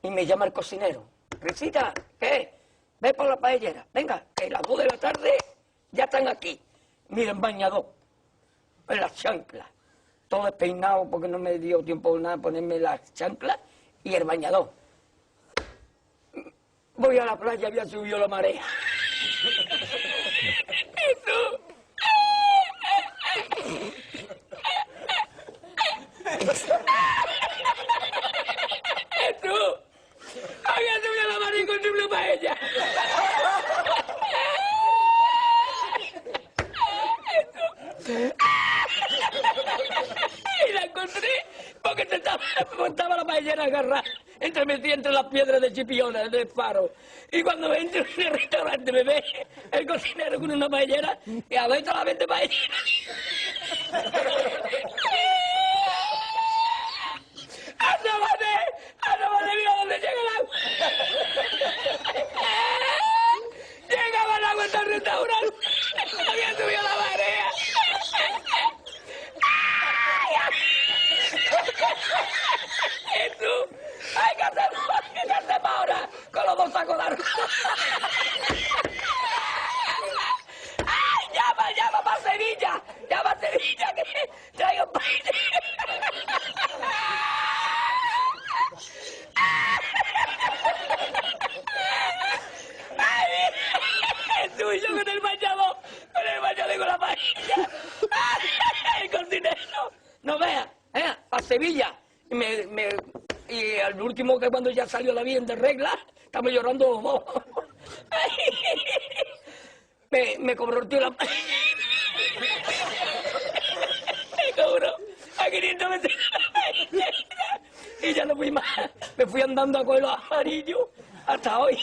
Y me llama el cocinero. Risita, ¿qué? Ve por la paellera. Venga, que a las 2 de la tarde ya están aquí. Miren, bañador, en las chanclas. Todo despeinado porque no me dio tiempo nada ponerme las chanclas y el bañador. Voy a la playa, había subido la marea. Eso. Eso. Había subido la marea y construyó paella. Y la encontré porque estaba la paellera agarrada metida entre las piedras de Chipiona, del faro. Y cuando entro en el restaurante me ve el cocinero con una paellera y a ver solamente paellera. ¡Asómate, mira dónde llega el agua! Llegaba el agua hasta el restaurante. Había subido la marea. ¡Jesús! ¡Ay, qué hacemos ahora! Con los 2 sacos de arroz. ¡Ay, llama para Sevilla! ¡Llama a Sevilla que traigo un país! ¡Ay! Jesús, y yo con el bañador con la paella. ¡El cocinero! No veas, para Sevilla. Y al último, que cuando ya salió la bien de regla, estamos llorando los dos. Me cobró el tío la... Me cobró a 500 veces. Y ya no fui más. Me fui andando a coger los amarillos hasta hoy.